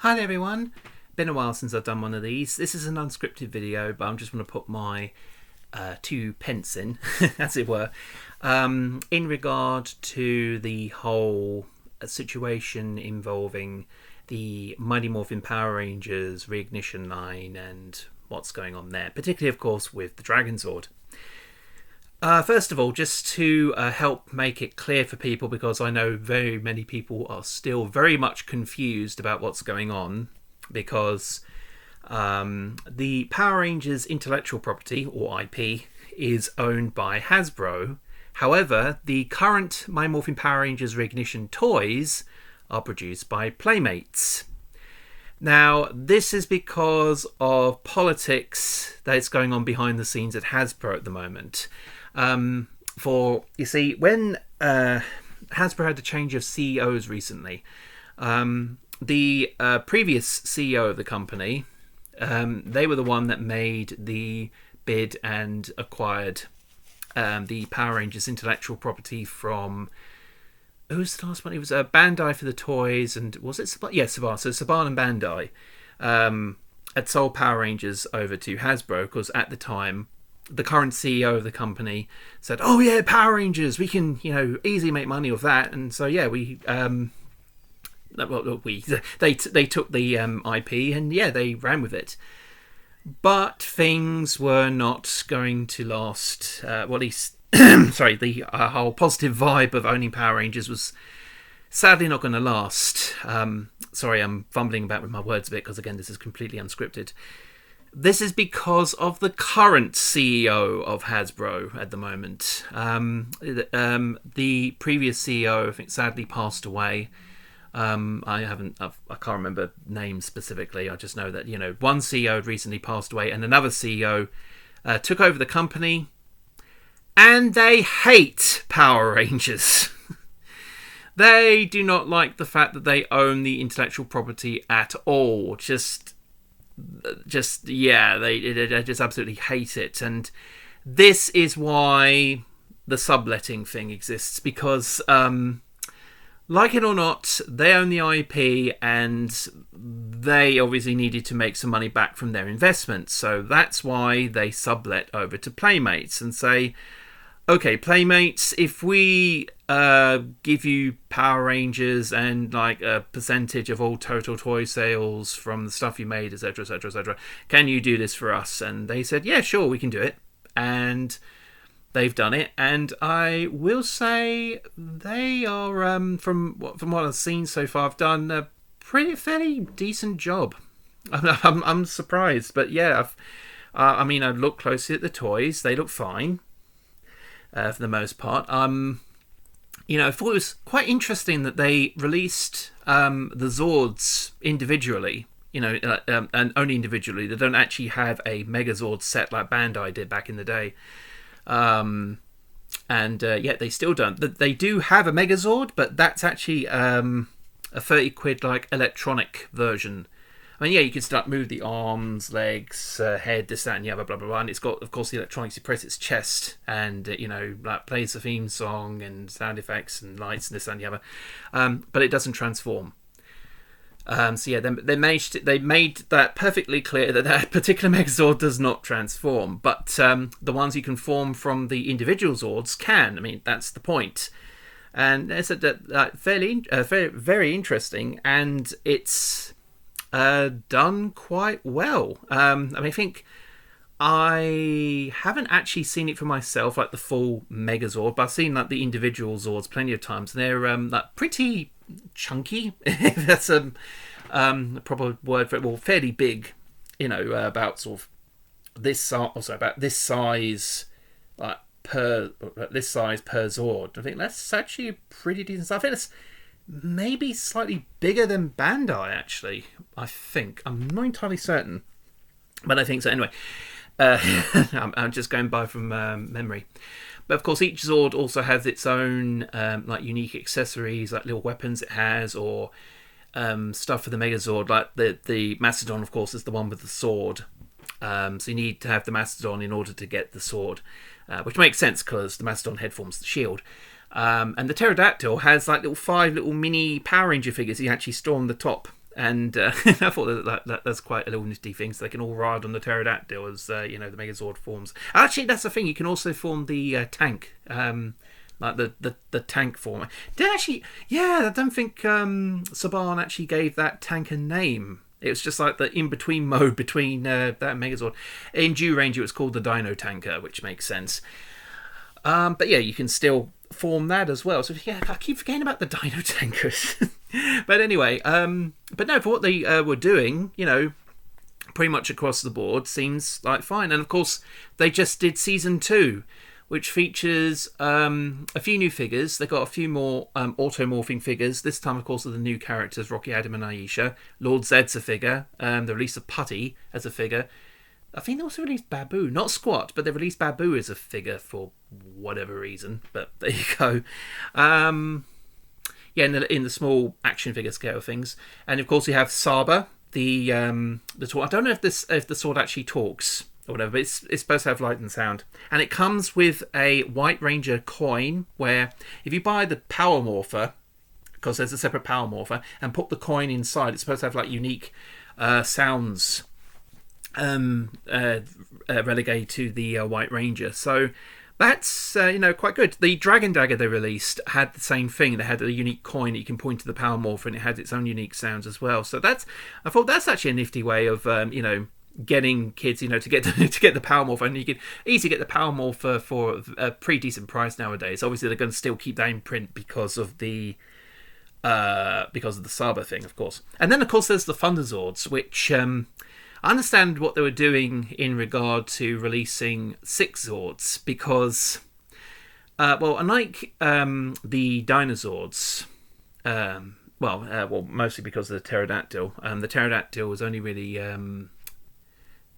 Hi there everyone, been a while since I've done one of these. This is an unscripted video, but I'm just going to put my 2 pence in, as it were, in regard to the whole situation involving the Mighty Morphin Power Rangers reignition line and what's going on there, particularly of course with the Dragon Zord. First of all, just to help make it clear for people, because I know very many people are still very much confused about what's going on, because the Power Rangers intellectual property, or IP, is owned by Hasbro. However, the current Mighty Morphin Power Rangers Reignition toys are produced by Playmates. Now, this is because of politics that's going on behind the scenes at Hasbro at the moment. You see, when Hasbro had a change of CEOs recently, the previous CEO of the company, they were the one that made the bid and acquired the Power Rangers intellectual property from... Who was the last one? It was Bandai for the toys, and was it Saban? Yeah, Saban. So Saban and Bandai had sold Power Rangers over to Hasbro, because at the time the current CEO of the company said, "Oh yeah, Power Rangers, we can, easily make money off that." And so yeah, they took the IP and yeah, they ran with it. But things were not going to last. Well, at least, sorry, the whole positive vibe of owning Power Rangers was sadly not going to last. Sorry, I'm fumbling about with my words a bit, because again, this is completely unscripted. This is because of the current CEO of Hasbro at the moment. The previous CEO, I think, sadly passed away. I can't remember names specifically. I just know that, one CEO had recently passed away, and another CEO took over the company, and they hate Power Rangers. They do not like the fact that they own the intellectual property at all. They just absolutely hate it. And this is why the subletting thing exists, because like it or not, they own the IP, and they obviously needed to make some money back from their investment. So that's why they sublet over to Playmates and say, okay, Playmates, if we give you Power Rangers and like a percentage of all total toy sales from the stuff you made, etc., etc., etc., can you do this for us? And they said, yeah, sure, we can do it. And they've done it. And I will say they are, from what I've seen so far, have done a fairly decent job. I'm surprised, but yeah, I've looked closely at the toys. They look fine. For the most part. I thought it was quite interesting that they released the Zords individually, and only individually. They don't actually have a Megazord set like Bandai did back in the day. Yet they still don't. They do have a Megazord, but that's actually a 30 quid like electronic version. I mean, yeah, you can start move the arms, legs, head, this, that, and the other, blah, blah, blah. And it's got, of course, the electronics. You press its chest and, like plays the theme song and sound effects and lights and this, that, and the other. But it doesn't transform. So, yeah, they made that perfectly clear that particular Megazord does not transform. But the ones you can form from the individual Zords can. I mean, that's the point. And it's very interesting. And it's... done quite well. I think I haven't actually seen it for myself, like the full Megazord, but I've seen like the individual Zords plenty of times, and they're like pretty chunky. If that's a proper word for it. Well, fairly big. About sort of this size. Also, about this size, like per Zord. I think that's actually a pretty decent stuff. I think it's maybe slightly bigger than Bandai, actually. I think. I'm not entirely certain, but I think so. Anyway, I'm just going by from memory. But of course, each Zord also has its own like unique accessories, like little weapons it has, or stuff for the Megazord. Like the Mastodon, of course, is the one with the sword. So you need to have the Mastodon in order to get the sword, which makes sense because the Mastodon head forms the shield. And the Pterodactyl has like 5 little mini Power Ranger figures you actually store on the top And I thought that's quite a little nifty thing, so they can all ride on the pterodactyl as the Megazord forms. Actually, that's the thing. You can also form the tank, like the tank form. I don't think Saban actually gave that tank a name. It was just like the in-between mode between that and Megazord. In Dew Range, it was called the Dino Tanker, which makes sense. But yeah, you can still form that as well. So yeah, I keep forgetting about the Dino Tankers. But anyway, but no, for what they were doing, pretty much across the board, seems like fine. And of course, they just did season 2, which features a few new figures. They got a few more automorphing figures. This time, of course, are the new characters, Rocky, Adam, and Aisha. Lord Zed's a figure. They released a Putty as a figure. I think they also released Babu, not Squat, but they released Babu as a figure for whatever reason. But there you go. Yeah, in the small action figure scale of things, and of course you have Saba, the sword. I don't know if the sword actually talks or whatever, but it's supposed to have light and sound, and it comes with a White Ranger coin. Where if you buy the Power Morpher, because there's a separate Power Morpher, and put the coin inside, it's supposed to have like unique sounds relegated to the White Ranger. So that's quite good. The Dragon Dagger they released had the same thing. They had a unique coin that you can point to the Power Morpher, and it had its own unique sounds as well. So I thought that's actually a nifty way of getting kids to get the Power Morpher, and you can easily get the Power Morpher for a pretty decent price nowadays. Obviously, they're going to still keep that in print because of the Saba thing, of course. And then of course there's the Thunderzords, which I understand what they were doing in regard to releasing 6 Zords, because, unlike the Dinozords, mostly because of the Pterodactyl. The Pterodactyl was only really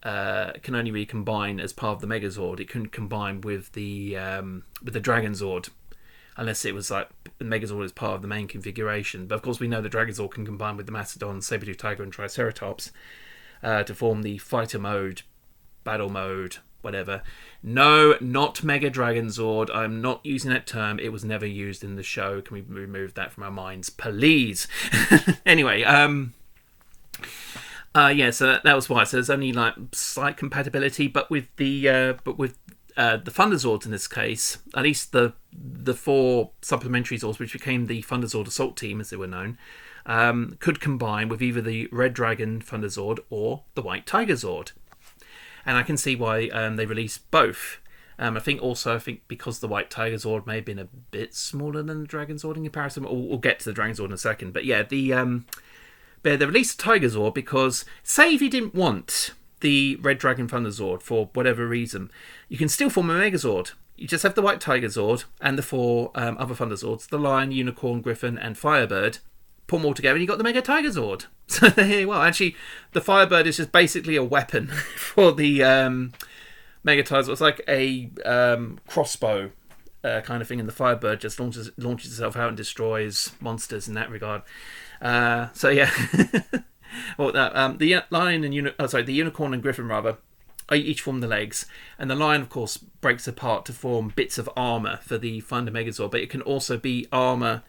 can only really combine as part of the Megazord. It couldn't combine with the Dragon Zord, unless it was like the Megazord is part of the main configuration. But of course, we know the Dragon Zord can combine with the Mastodon, Saber-tooth Tiger, and Triceratops. To form the fighter mode, battle mode, whatever. No, not Mega Dragon Zord. I'm not using that term. It was never used in the show. Can we remove that from our minds, please? Anyway, so that was why. So there's only like slight compatibility, but with the Thunderzords in this case, at least the 4 supplementary Zords, which became the Thunderzord Assault Team, as they were known, could combine with either the Red Dragon Thunderzord or the White Tiger Zord. And I can see why they released both. I think because the White Tiger Zord may have been a bit smaller than the Dragon Zord in comparison. We'll get to the Dragon Zord in a second. But yeah, they released the Tiger Zord because, say if you didn't want the Red Dragon Thunderzord for whatever reason, you can still form a Megazord. You just have the White Tiger Zord and the 4 other Thunderzords, the Lion, Unicorn, Griffin, and Firebird. Put them all together and you got the Mega Tiger Zord. So well, actually, the Firebird is just basically a weapon for the Mega Tiger Zord. It's like a crossbow kind of thing, and the Firebird just launches itself out and destroys monsters in that regard. So yeah, well, the Lion and the Unicorn and Griffin rather, each form the legs, and the Lion, of course, breaks apart to form bits of armor for the Thunder Megazord. But it can also be armor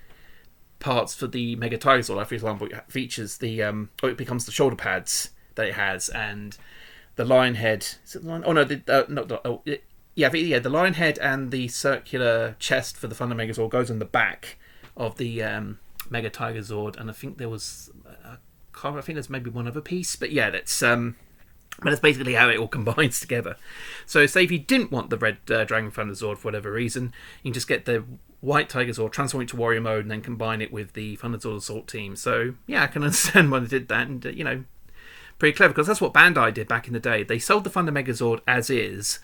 parts for the Mega Tiger Zord. Like, for example, it features it becomes the shoulder pads that it has, and the lion head. Is it the lion? Oh no, the lion head and the circular chest for the Thunder Megazord goes on the back of the Mega Tiger Zord, and I think there was I think there's maybe one other piece, but yeah, that's basically how it all combines together. So say if you didn't want the Red Dragon Thunder Zord for whatever reason, you can just get the White Tiger Zord, transform it to warrior mode, and then combine it with the Thunderzord Assault Team. So yeah, I can understand why they did that, and pretty clever, because that's what Bandai did back in the day. They sold the Thunder Megazord as is,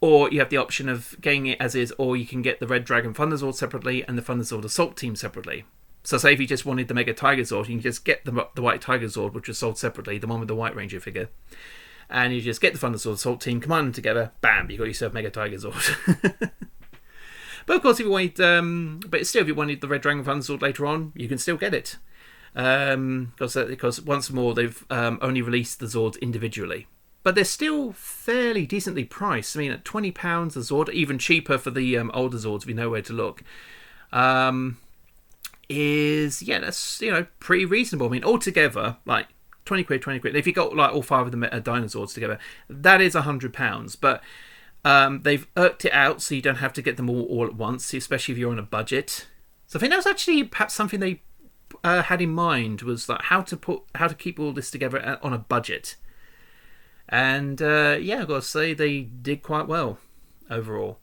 or you have the option of getting it as is, or you can get the Red Dragon Thunderzord separately and the Thunderzord Assault Team separately. So say if you just wanted the Mega Tiger Zord, you can just get the White Tiger Zord, which was sold separately, the one with the White Ranger figure, and you just get the Thunderzord Assault Team, combine them together, bam, you got yourself Mega Tiger Zord. But of course, if you wanted, if you wanted the Red Dragon Thunderzord later on, you can still get it. Because once more, they've only released the Zords individually. But they're still fairly decently priced. I mean, at £20 a Zord, even cheaper for the older Zords if you know where to look. is, yeah, that's, pretty reasonable. I mean, altogether, like 20 quid, 20 quid. If you got like all 5 of the dinosaurs together, that is £100. But they've worked it out so you don't have to get them all at once, especially if you're on a budget. So I think that was actually perhaps something they had in mind, was like how to keep all this together on a budget. And yeah, I've got to say they did quite well overall.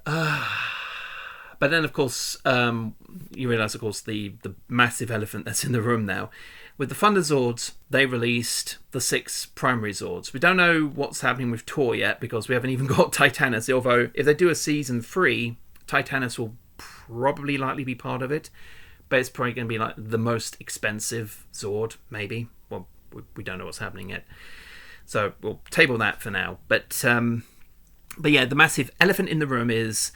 But then, of course, you realise, of course, the massive elephant that's in the room now. With the Thunderzords, they released the 6 primary Zords. We don't know what's happening with Tor yet, because we haven't even got Titanus, although if they do a Season 3, Titanus will probably likely be part of it. But it's probably going to be like the most expensive Zord, maybe. Well, we don't know what's happening yet. So we'll table that for now. But yeah, the massive elephant in the room is,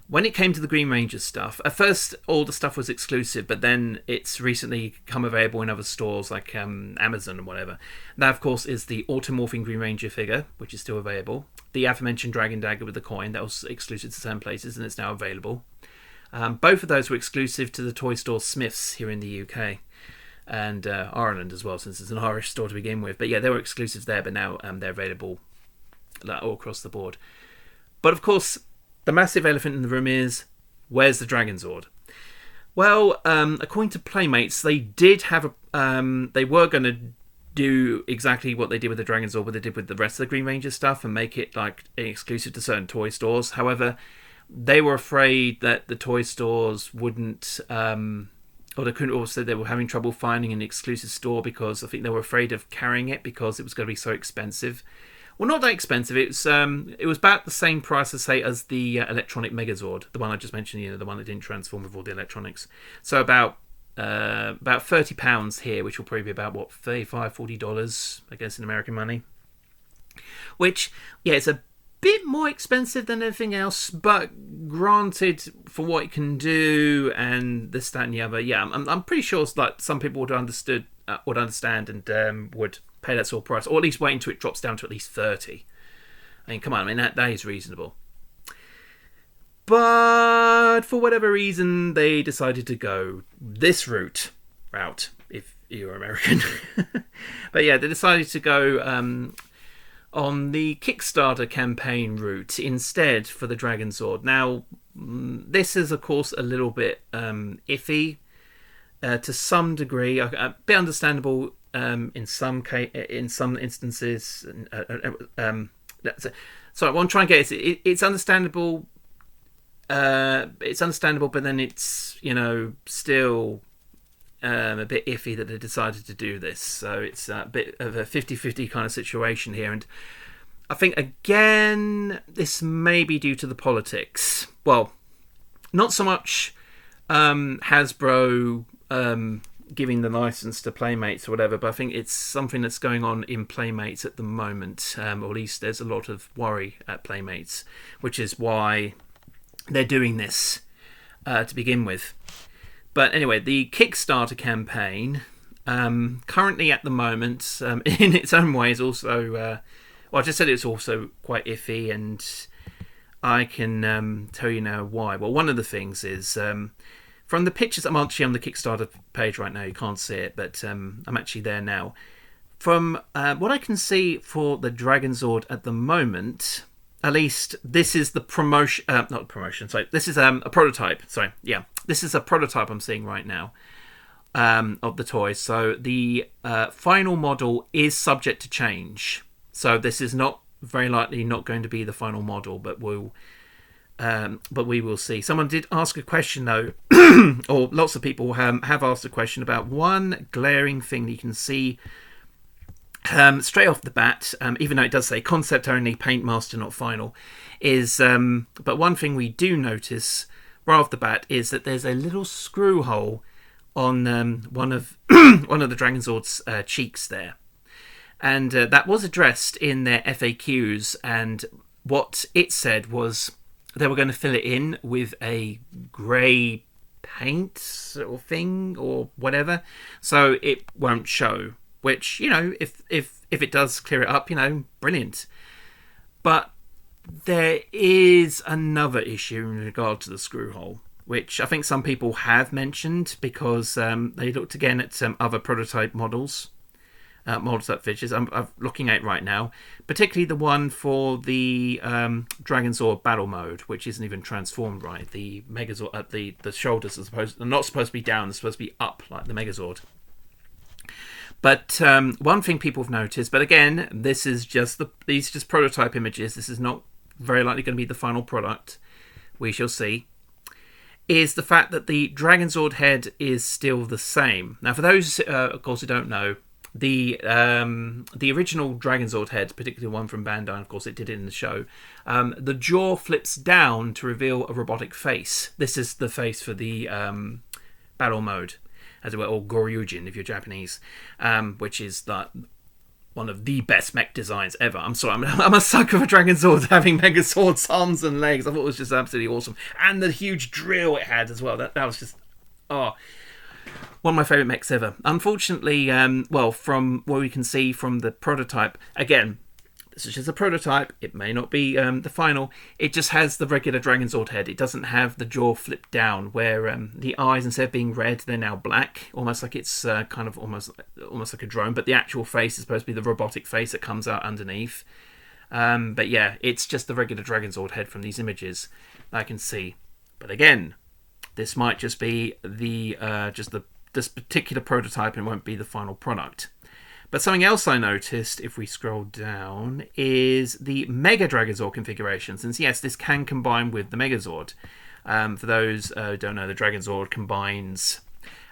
when it came to the Green Ranger stuff, at first all the stuff was exclusive, but then it's recently come available in other stores like Amazon and whatever. That, of course, is the Automorphing Green Ranger figure, which is still available. The aforementioned Dragon Dagger with the coin, that was exclusive to certain places, and it's now available. Both of those were exclusive to the Toy Store Smiths here in the UK. And Ireland as well, since it's an Irish store to begin with. But yeah, they were exclusives there, but now they're available all across the board. But of course, the massive elephant in the room is, where's the Dragon Zord? Well, according to Playmates, they did have they were going to do exactly what they did with the Dragon Zord, what they did with the rest of the Green Ranger stuff, and make it like exclusive to certain toy stores. However, they were afraid that the toy stores wouldn't, or they couldn't. Also, they were having trouble finding an exclusive store, because I think they were afraid of carrying it because it was going to be so expensive. Well, not that expensive. It was about the same price, as the electronic Megazord, the one I just mentioned. The one that didn't transform with all the electronics. So about £30 here, which will probably be about what, $35-40, I guess, in American money. Which, yeah, it's a bit more expensive than anything else, but granted, for what it can do and this, that, and the other, yeah, I'm pretty sure like some people would understand and would pay that sort of price, or at least wait until it drops down to at least 30. I mean, come on, that is reasonable. But for whatever reason, they decided to go this route, if you're American. But yeah, they decided to go on the Kickstarter campaign route instead for the Dragon Zord. Now, this is, of course, a little bit iffy to some degree, a bit understandable in some instances. So what I'm trying to get is it's understandable. It's understandable, but then it's still a bit iffy that they decided to do this. So it's a bit of a 50-50 kind of situation here, and I think again this may be due to the politics. Well, not so much Hasbro giving the license to Playmates or whatever, but I think it's something that's going on in Playmates at the moment, or at least there's a lot of worry at Playmates, which is why they're doing this to begin with. But anyway, the Kickstarter campaign currently at the moment, in its own way, is also well, I just said it's also quite iffy, and I can tell you now why. Well, one of the things is from the pictures, I'm actually on the Kickstarter page right now. You can't see it, but I'm actually there now. From what I can see for the Dragon Zord at the moment, at least this is the promotion, not promotion, sorry. This is a prototype. Sorry, yeah. This is a prototype I'm seeing right now of the toy. So the final model is subject to change. So this is not very likely not going to be the final model, but we will see. Someone did ask a question though, or lots of people have asked a question about one glaring thing that you can see straight off the bat, even though it does say concept only, paint master, not final, is but one thing we do notice right off the bat is that there's a little screw hole on one of the Dragon Zord's cheeks there, and that was addressed in their FAQs, and what it said was they were going to fill it in with a grey paint sort of thing or whatever, so it won't show. Which, if it does clear it up, brilliant. But there is another issue in regard to the screw hole. which I think some people have mentioned because they looked again at some other prototype models. Models up features. I'm looking at it right now, particularly the one for the Dragonzord battle mode, which isn't even transformed right. The Megazord, the shoulders are not supposed to be down; they're supposed to be up like the Megazord. But one thing people have noticed, but again, these are just prototype images. This is not very likely going to be the final product. We shall see. Is the fact that the Dragonzord head is still the same. Now, for those, of course, who don't know. The original Dragonzord head, particularly one from Bandai, and of course it did it in the show, the jaw flips down to reveal a robotic face. This is the face for the battle mode, as it were, or Goryujin if you're Japanese, which is one of the best mech designs ever. I'm sorry, I'm a sucker for Dragonzord having Megazord's arms and legs. I thought it was just absolutely awesome. And the huge drill it had as well. That was just... one of my favourite mechs ever. Unfortunately, from what we can see from the prototype, again, this is just a prototype. It may not be the final. It just has the regular Dragonzord head. It doesn't have the jaw flipped down, where the eyes, instead of being red, they're now black, almost like it's kind of almost like a drone. But the actual face is supposed to be the robotic face that comes out underneath. But yeah, it's just the regular Dragonzord head from these images I can see. But again, this might just be this particular prototype and won't be the final product. But something else I noticed, if we scroll down, is the Mega Dragonzord configuration. Since yes, this can combine with the Megazord. For those who don't know, the Dragonzord combines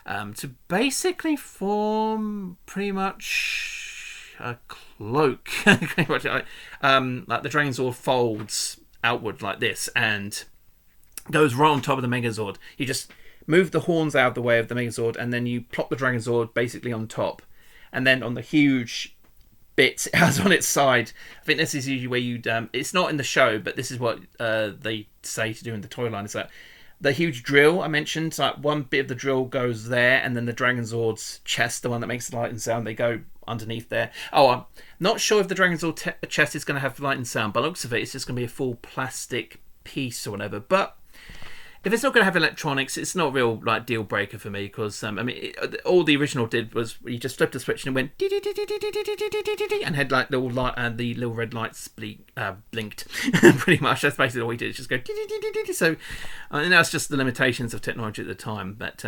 to basically form pretty much a cloak. Like the Dragonzord folds outward like this and goes right on top of the Megazord. You just move the horns out of the way of the Megazord, and then you plop the Dragonzord basically on top. And then on the huge bits it has on its side, I think this is usually where you'd... it's not in the show, but this is what they say to do in the toy line. Is that the huge drill I mentioned, like one bit of the drill goes there, and then the Dragonzord's chest, the one that makes the light and sound, they go underneath there. Oh, I'm not sure if the Dragonzord chest is going to have light and sound. By the looks of it, it's just going to be a full plastic piece or whatever. But if it's not going to have electronics, it's not a real deal breaker for me, because all the original did was you just flipped a switch and it went and had like little light, and the little red lights blinked. Pretty much, that's basically all we did. It's just go. So, and that's just the limitations of technology at the time. But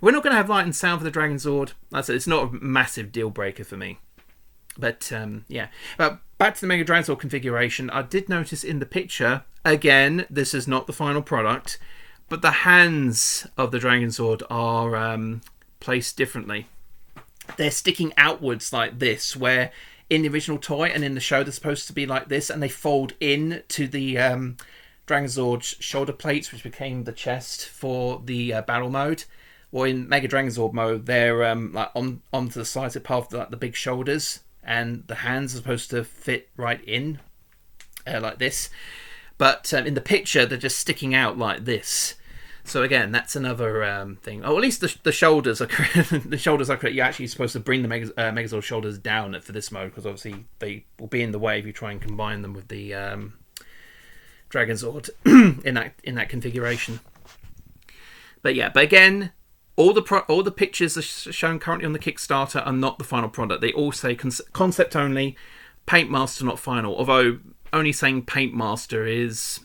we're not going to have light and sound for the Dragonzord. Like I said, it's not a massive deal breaker for me. But yeah, but back to the Mega Dragonzord configuration. I did notice in the picture, again, this is not the final product, but the hands of the Dragonzord are placed differently. They're sticking outwards like this, where in the original toy and in the show they're supposed to be like this, and they fold in to the Dragonzord's shoulder plates, which became the chest for the battle mode. Or in Mega Dragonzord mode, they're like onto the sides of part of the big shoulders, and the hands are supposed to fit right in like this. But in the picture, they're just sticking out like this. So again, that's another thing. Oh, at least the shoulders are correct. The shoulders are correct. You're actually supposed to bring the Megazord shoulders down for this mode, because obviously they will be in the way if you try and combine them with the Dragonzord in that configuration. But yeah, but again, all the pictures are shown currently on the Kickstarter are not the final product. They all say concept only, Paint Master not final. Although only saying Paint Master is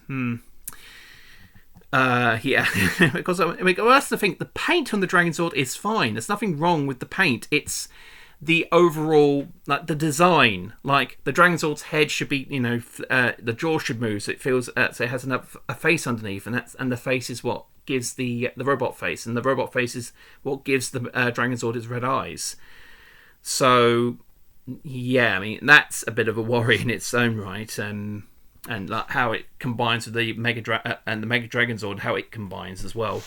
yeah, because that's the thing. The paint on the Dragonzord is fine. There's nothing wrong with the paint. It's the overall, like the design. Like the Dragonzord's head should be, the jaw should move, so it feels, so it has a face underneath, and the face is what gives the robot face, and the robot face is what gives the Dragonzord its red eyes. So yeah, I mean that's a bit of a worry in its own right, and like how it combines with the Mega Dragonzord, how it combines as well.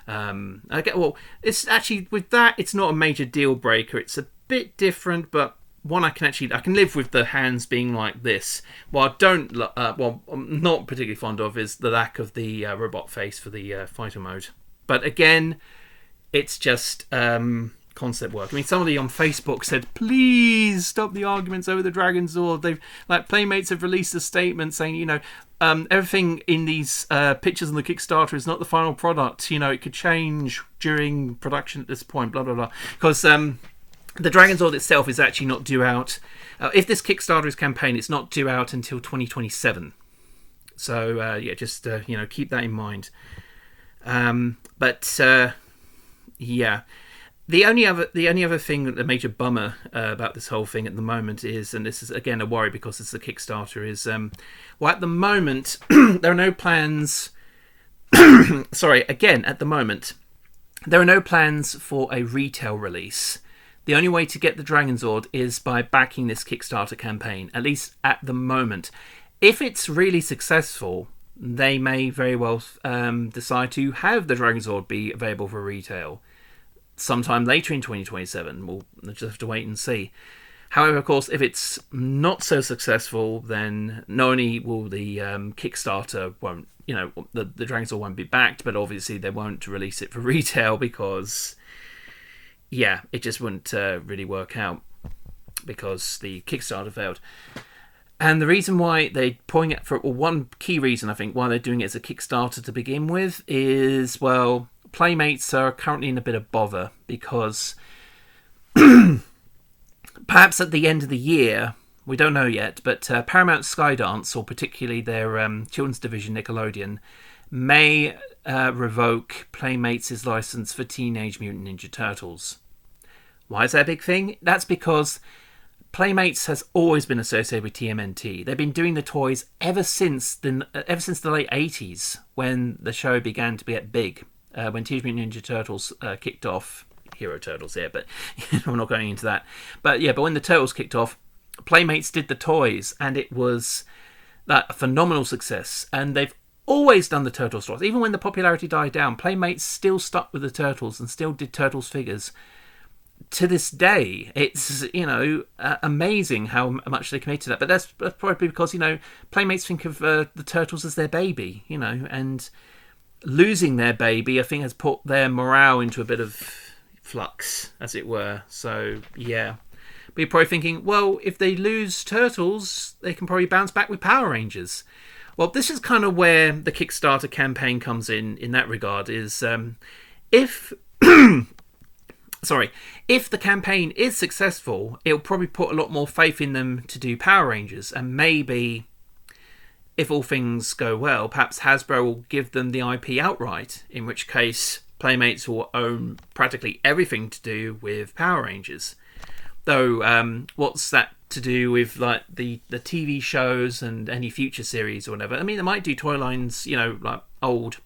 It's actually with that, it's not a major deal breaker. It's a bit different, but one I can live with the hands being like this. What I'm not particularly fond of is the lack of the robot face for the fighter mode. But again, it's just because concept work. I mean, somebody on Facebook said, "Please stop the arguments over the Dragon's Sword." Playmates have released a statement saying, everything in these pictures on the Kickstarter is not the final product. It could change during production at this point. Blah blah blah. Because the Dragon's Sword itself is actually not due out. If this Kickstarter is campaign, it's not due out until 2027. So just keep that in mind. Yeah. The only other thing, the major bummer about this whole thing at the moment is, and this is again a worry because it's a Kickstarter, is at the moment there are no plans. At the moment there are no plans for a retail release. The only way to get the Dragon's Sword is by backing this Kickstarter campaign, at least at the moment. If it's really successful, they may very well decide to have the Dragon's Sword be available for retail sometime later in 2027. We'll just have to wait and see. However, of course, if it's not so successful, then not only will the Kickstarter the Dragon's Sword won't be backed, but obviously they won't release it for retail because, it just wouldn't really work out because the Kickstarter failed. And the reason why they're pouring it one key reason I think why they're doing it as a Kickstarter to begin with is, Playmates are currently in a bit of bother because perhaps at the end of the year, we don't know yet, but Paramount Skydance, or particularly their children's division Nickelodeon, may revoke Playmates' license for Teenage Mutant Ninja Turtles. Why is that a big thing? That's because Playmates has always been associated with TMNT. They've been doing the toys ever since the late 80s, when the show began to get big. When Teenage Mutant Ninja Turtles kicked off, Hero Turtles here, but I'm not going into that. But when the Turtles kicked off, Playmates did the toys, and it was a phenomenal success. And they've always done the Turtles toys. Even when the popularity died down, Playmates still stuck with the Turtles and still did Turtles figures. To this day, it's amazing how much they committed to that. But that's probably because Playmates think of the Turtles as their baby, and losing their baby, I think, has put their morale into a bit of flux, as it were. So but you're probably thinking, well, if they lose Turtles, they can probably bounce back with Power Rangers. Well, this is kind of where the Kickstarter campaign comes in that regard. Is if the campaign is successful, it'll probably put a lot more faith in them to do Power Rangers, and maybe, if all things go well, perhaps Hasbro will give them the IP outright, in which case Playmates will own practically everything to do with Power Rangers. Though, what's that to do with the TV shows and any future series or whatever? I mean, they might do toy lines, old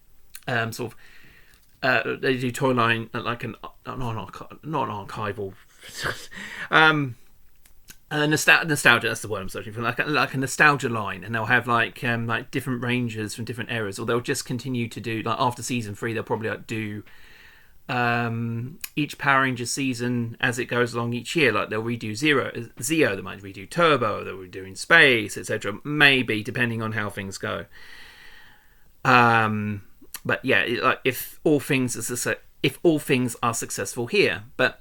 they do toy line like not an archival, nostalgia. That's the word I'm searching for. Like a nostalgia line, and they'll have like different rangers from different eras, or they'll just continue to do after season 3. They'll probably do each Power Ranger season as it goes along each year. Like they'll redo Zeo, they might redo Turbo, they'll redo In Space, etc. Maybe depending on how things go. But if all things are successful here, but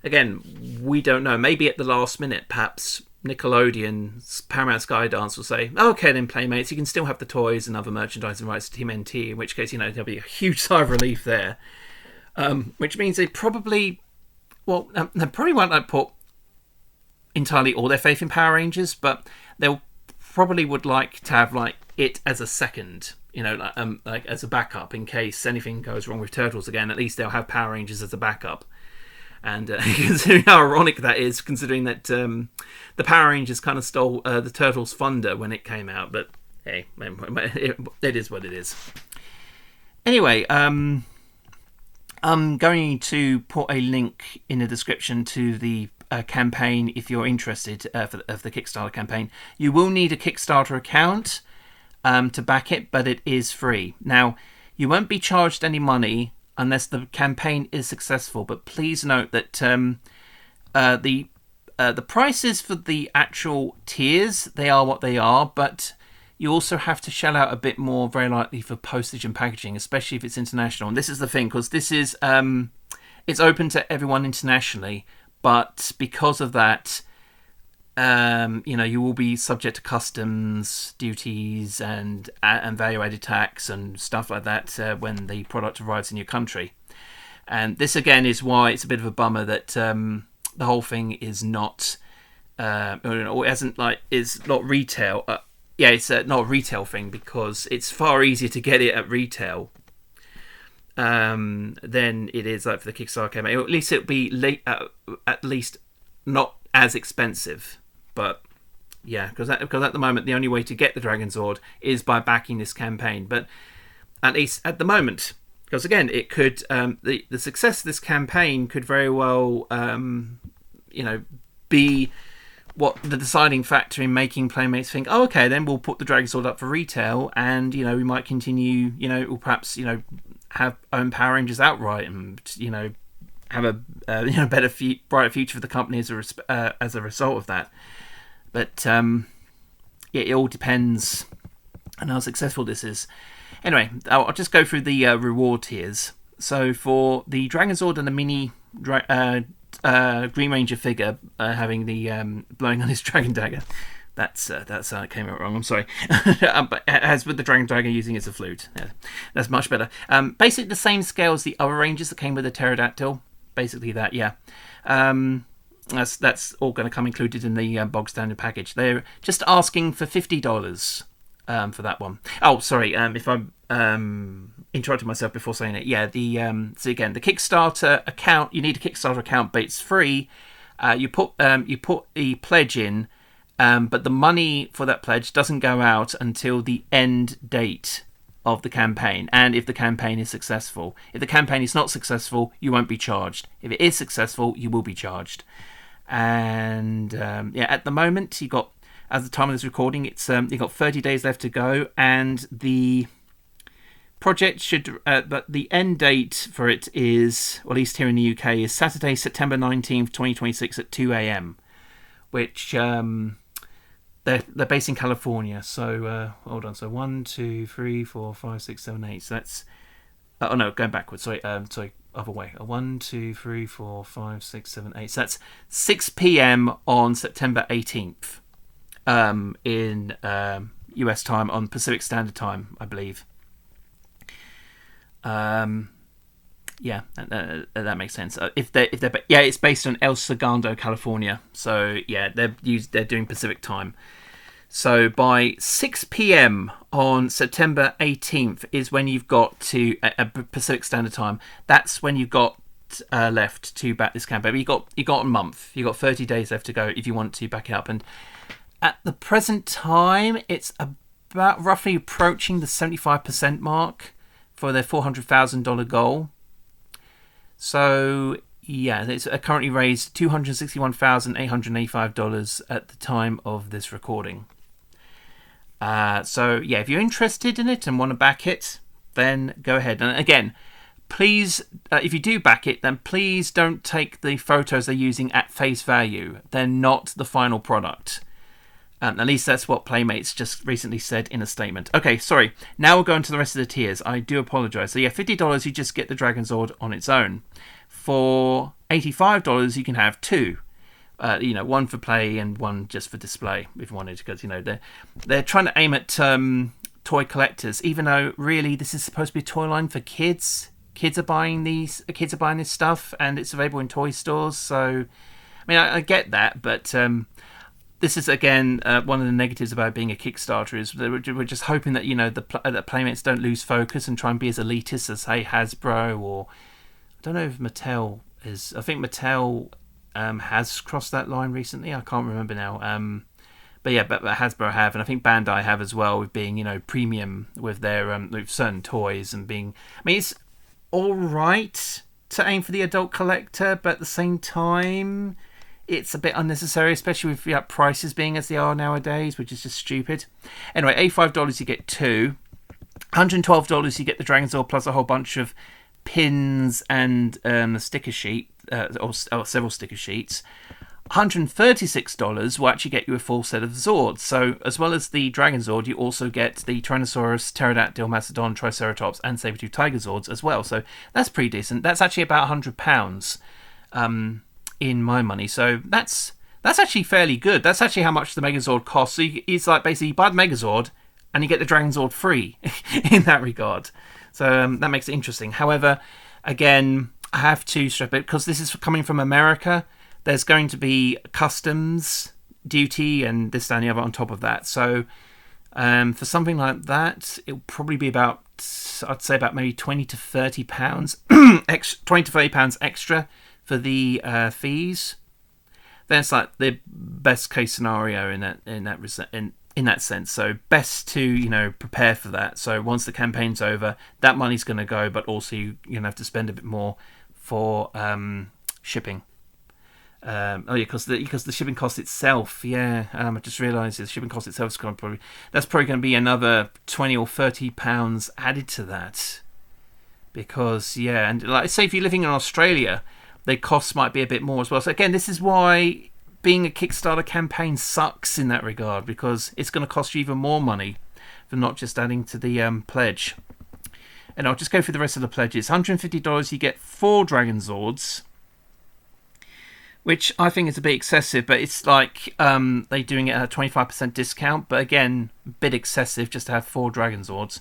again, we don't know. Maybe at the last minute, perhaps Nickelodeon, Paramount Skydance will say, "Okay, then Playmates, you can still have the toys and other merchandising rights to TMNT." In which case, there'll be a huge sigh of relief there. Which means they probably won't put entirely all their faith in Power Rangers, but they'll probably would like to have it as a second. As a backup in case anything goes wrong with Turtles again. At least they'll have Power Rangers as a backup. And considering how ironic that is, considering that the Power Rangers kind of stole the Turtles' thunder when it came out. But hey, it is what it is. Anyway, I'm going to put a link in the description to the campaign if you're interested of the Kickstarter campaign. You will need a Kickstarter account to back it, but it is free. Now, you won't be charged any money unless the campaign is successful, but please note that the prices for the actual tiers, they are what they are, but you also have to shell out a bit more, very likely, for postage and packaging, especially if it's international. And this is the thing, because this is it's open to everyone internationally, but because of that, you will be subject to customs duties and value-added tax and stuff like that when the product arrives in your country. And this again is why it's a bit of a bummer that the whole thing is not, or is not retail. It's not a retail thing, because it's far easier to get it at retail than it is like for the Kickstarter campaign. Or at least it'll be at least not as expensive. But yeah, because at the moment the only way to get the Dragonzord is by backing this campaign. But at least at the moment, because again, it could the success of this campaign could very well be what the deciding factor in making Playmates think, oh, okay, then we'll put the Dragonzord up for retail, and we might continue, or perhaps have own Power Rangers outright, and have a better brighter future for the company as a result of that. But it all depends on how successful this is. Anyway, I'll just go through the reward tiers. So for the Dragonzord and the mini Green Ranger figure having the blowing on his Dragon Dagger, that's it came out wrong. I'm sorry. But as with the Dragon Dagger using it as a flute, yeah, that's much better. Basically the same scale as the other Rangers that came with the Pterodactyl. Basically that, yeah. That's all going to come included in the bog standard package. They're just asking for $50 for that one. Oh, sorry. If I'm interrupted myself before saying it, yeah. So again, the Kickstarter account. You need a Kickstarter account, but it's free. You put the pledge in, but the money for that pledge doesn't go out until the end date of the campaign, and if the campaign is successful. If the campaign is not successful, you won't be charged. If it is successful, you will be charged. And at the moment, you got, at the time of this recording, it's you got 30 days left to go, and the project should, but the end date for it is, or at least here in the UK, is Saturday, September 19th, 2026 at 2 a.m. Which they're based in California. So hold on. So 1, 2, 3, 4, 5, 6, 7, 8. So that's going backwards. Sorry, other way. 1, 2, 3, 4, 5, 6, 7, 8. So that's 6 p.m. on September 18th in US time, on Pacific Standard Time, I believe. Yeah, that makes sense. It's based on El Segundo, California. So yeah, they're doing Pacific time. So by 6 p.m. on September 18th is when you've got to Pacific Standard Time. That's when you've got left to back this campaign. But you got a month. You got 30 days left to go if you want to back it up. And at the present time, it's about roughly approaching the 75% mark for their $400,000 goal. So yeah, it's currently raised $261,885 at the time of this recording. So yeah, if you're interested in it and want to back it, then go ahead. And again, please, if you do back it, then please don't take the photos they're using at face value. They're not the final product. At least that's what Playmates just recently said in a statement. Okay, sorry. Now we'll go into the rest of the tiers. I do apologise. So yeah, $50 you just get the Dragonzord on its own. For $85 you can have two. One for play and one just for display if you wanted, because they're trying to aim at toy collectors, even though really this is supposed to be a toy line for kids. Kids are buying this stuff, and it's available in toy stores. So I mean, I get that, but this is again one of the negatives about being a Kickstarter, is that we're just hoping that that Playmates don't lose focus and try and be as elitist as, say, Hasbro, or I don't know if Mattel is. I think Mattel has crossed that line recently. I can't remember now. But Hasbro have, and I think Bandai have as well, with being premium with their with certain toys and being. I mean, it's all right to aim for the adult collector, but at the same time, it's a bit unnecessary, especially with prices being as they are nowadays, which is just stupid. Anyway, $85 you get two. $112 you get the Dragonzord plus a whole bunch of pins and a sticker sheet, or several sticker sheets. $136 will actually get you a full set of Zords. So as well as the Dragon Zord, you also get the Tyrannosaurus, Pterodactyl, Mastodon, Triceratops, and Saber-tooth Tiger Zords as well. So that's pretty decent. That's actually about £100 in my money. So that's actually fairly good. That's actually how much the Megazord costs. So it's like basically you buy the Megazord and you get the Dragon Zord free in that regard. So that makes it interesting. However, again, I have to strip it because this is coming from America. There's going to be customs duty and this, that, and the other on top of that. So for something like that, it'll probably be about, I'd say about maybe £20 to £30 £20 to £30 extra for the fees. Then it's like the best case scenario in that sense. So best to prepare for that. So once the campaign's over, that money's going to go, but also you're going to have to spend a bit more for shipping. Because the shipping cost itself, I just realised the shipping cost itself is probably going to be another £20 or £30 added to that. Because and like say if you're living in Australia, the costs might be a bit more as well. So again, this is why being a Kickstarter campaign sucks in that regard, because it's going to cost you even more money for not just adding to the pledge. And I'll just go through the rest of the pledges. $150, you get 4 Dragon Zords, which I think is a bit excessive, but it's like they're doing it at a 25% discount. But again, a bit excessive just to have 4 Dragon Zords.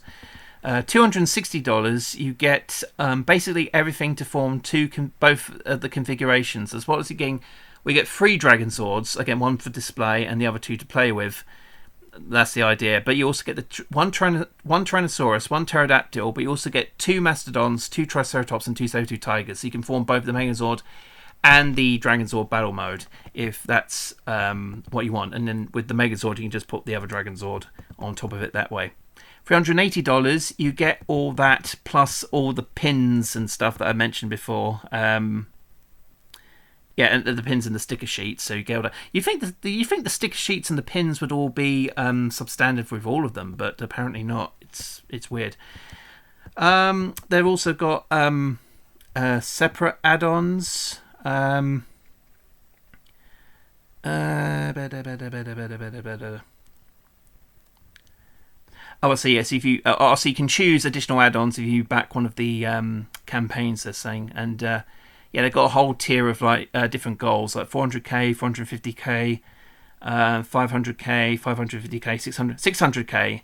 $260, you get basically everything to form both of the configurations. As well as you getting, we get 3 Dragon Zords, again, one for display and the other 2 to play with. That's the idea. But you also get one Tyrannosaurus, 1 Pterodactyl, but you also get 2 Mastodons, 2 Triceratops, and 2 Saber-tooth Tigers. So you can form both the Megazord and the Dragon Zord battle mode if that's what you want. And then with the Megazord, you can just put the other Dragon Zord on top of it that way. $380, you get all that plus all the pins and stuff that I mentioned before. And the pins and the sticker sheets. So you get all that. You think the sticker sheets and the pins would all be substandard with all of them, but apparently not. It's weird. They've also got separate add-ons. Oh, so yes, if you so you can choose additional add-ons if you back one of the campaigns. They're saying, and they've got a whole tier of like different goals, like 400k, 450k, 500k, 550k,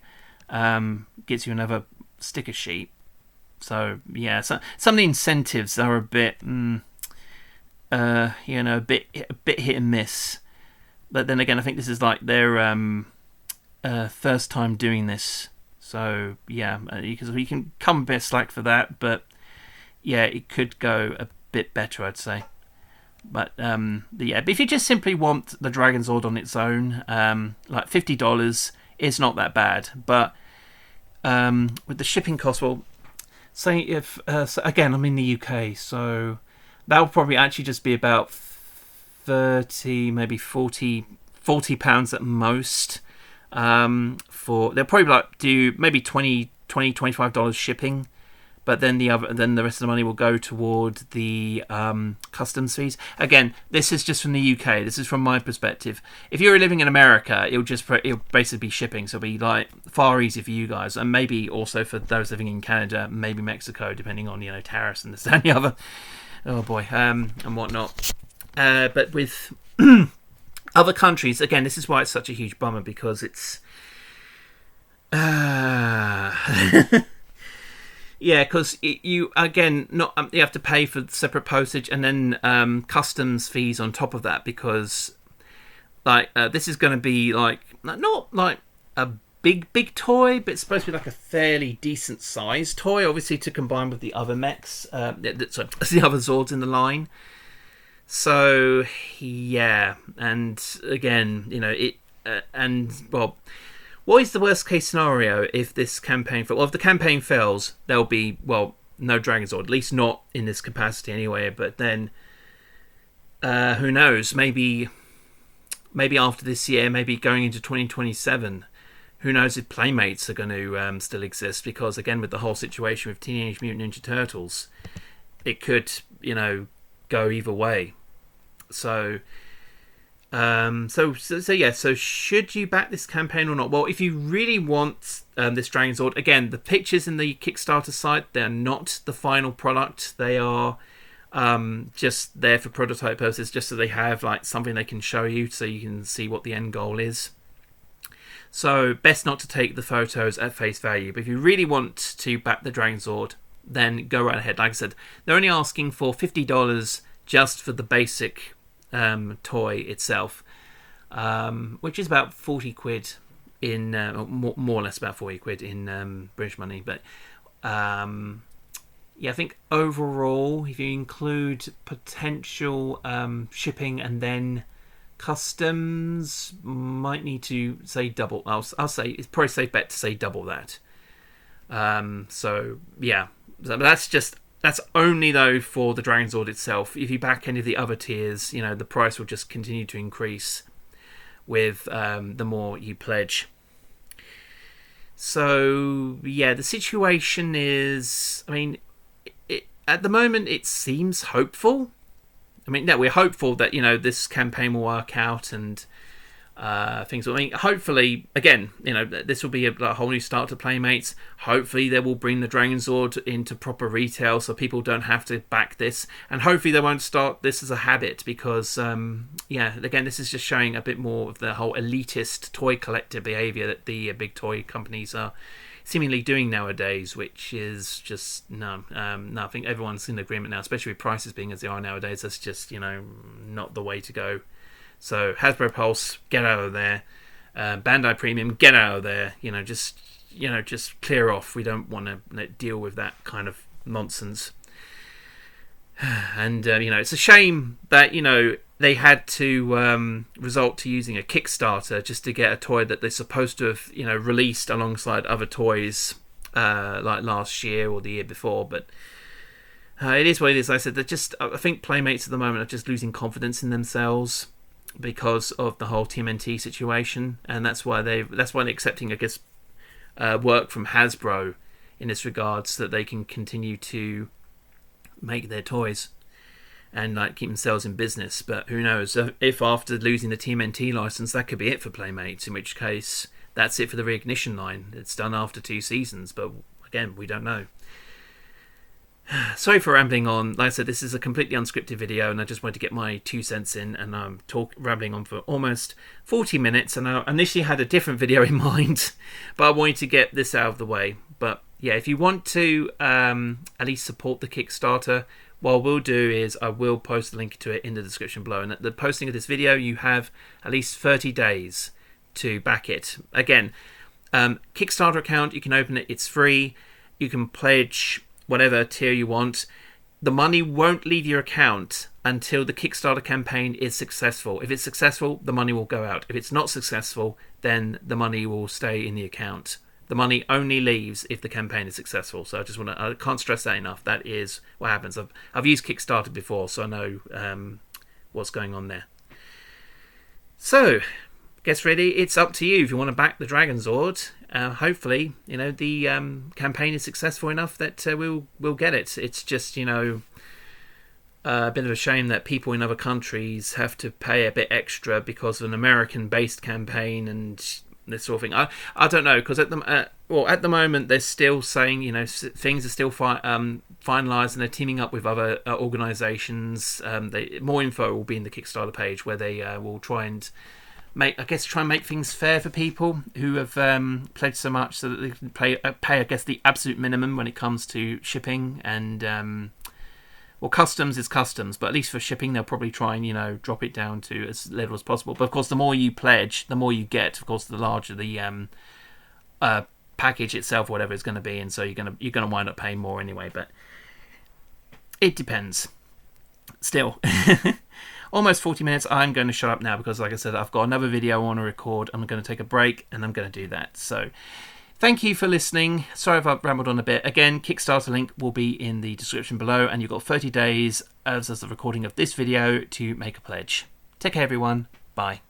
600k. Gets you another sticker sheet. So so some of the incentives are a bit, a bit hit and miss. But then again, I think this is like their first time doing this. So because we can come a bit slack for that, but it could go a bit better, I'd say. But but if you just simply want the Dragon Zord on its own, like $50 is not that bad. But with the shipping cost, well, say if again I'm in the UK, so that will probably actually just be about 30, maybe 40 pounds at most. They'll probably do maybe $25 shipping, but then the rest of the money will go toward the customs fees. Again, this is just from the UK. This is from my perspective. If you're living in America, it'll basically be shipping, so it'll be like far easier for you guys, and maybe also for those living in Canada, maybe Mexico, depending on tariffs and this and the other. Oh boy, and whatnot. But with other countries, again, this is why it's such a huge bummer, because it's because you again you have to pay for separate postage and then customs fees on top of that, because this is going to be not like a big toy, but it's supposed to be like a fairly decent sized toy, obviously to combine with the other mechs, the other Zords in the line. So and again, what is the worst case scenario if this campaign fails? Well, if the campaign fails, there'll be no Dragon Zord, at least not in this capacity anyway. But then, who knows? Maybe after this year, maybe going into 2027, who knows if Playmates are going to still exist? Because again, with the whole situation with Teenage Mutant Ninja Turtles, it could go either way. So So should you back this campaign or not? Well, if you really want this Dragon Sword, again, the pictures in the Kickstarter site, they're not the final product. They are just there for prototype purposes, just so they have like something they can show you, so you can see what the end goal is. So best not to take the photos at face value. But if you really want to back the Dragon Sword, then go right ahead. Like I said, they're only asking for $50 just for the basic toy itself, which is about 40 quid in more or less about 40 quid in British money. But yeah, I think overall, if you include potential shipping and then customs, might need to say double. I'll say it's probably a safe bet to say double that. So yeah, that's only though for the Dragon Sword itself. If you back any of the other tiers, you know, the price will just continue to increase with the more you pledge. So yeah, the situation is, I mean, at the moment it seems hopeful. I mean, no, we're hopeful that, you know, this campaign will work out and things. I mean, hopefully, again, you know, this will be a whole new start to Playmates. Hopefully, they will bring the Dragon Sword into proper retail, so people don't have to back this. And hopefully, they won't start this as a habit, because, yeah, again, this is just showing a bit more of the whole elitist toy collector behaviour that the big toy companies are seemingly doing nowadays, which is just no. I think everyone's in agreement now, especially with prices being as they are nowadays. That's just, you know, not the way to go. So Hasbro Pulse, get out of there. Bandai Premium, get out of there. Just clear off. We don't want to deal with that kind of nonsense. And it's a shame that they had to resort to using a Kickstarter just to get a toy that they're supposed to have released alongside other toys like last year or the year before. But it is what it is. Like I said, I think Playmates at the moment are just losing confidence in themselves because of the whole TMNT situation, and that's why they're accepting, I guess, work from Hasbro in this regard, so that they can continue to make their toys and keep themselves in business. But who knows, if after losing the TMNT license, that could be it for Playmates, in which case that's it for the Reignition line. It's done after 2 seasons, but again, we don't know. Sorry for rambling on. Like I said, this is a completely unscripted video, and I just wanted to get my 2 cents in, and I'm rambling on for almost 40 minutes, and I initially had a different video in mind, but I wanted to get this out of the way. But yeah, if you want to at least support the Kickstarter, what we'll do is I will post a link to it in the description below, and at the posting of this video, you have at least 30 days to back it. Again, Kickstarter account, you can open it, it's free, you can pledge whatever tier you want. The money won't leave your account until the Kickstarter campaign is successful. If it's successful, the money will go out. If it's not successful, then the money will stay in the account. The money only leaves if the campaign is successful. So I can't stress that enough. That is what happens. I've used Kickstarter before, so I know what's going on there. So, guess ready. It's up to you if you want to back the Dragon Sword. Hopefully, the campaign is successful enough that we'll get it. It's just, a bit of a shame that people in other countries have to pay a bit extra because of an American-based campaign and this sort of thing. I don't know, because at the moment they're still saying things are still finalised, and they're teaming up with other organisations. More info will be in the Kickstarter page, where they will try and make things fair for people who have pledged so much, so that they can pay I guess the absolute minimum when it comes to shipping. And customs is customs, but at least for shipping they'll probably try and drop it down to as little as possible. But of course, the more you pledge, the more you get. Of course, the larger the package itself, whatever it's going to be, and so you're gonna wind up paying more anyway. But it depends. Still. Almost 40 minutes. I'm going to shut up now because, like I said, I've got another video I want to record. I'm going to take a break, and I'm going to do that. So thank you for listening. Sorry if I've rambled on a bit. Again, Kickstarter link will be in the description below, and you've got 30 days as the recording of this video to make a pledge. Take care, everyone. Bye.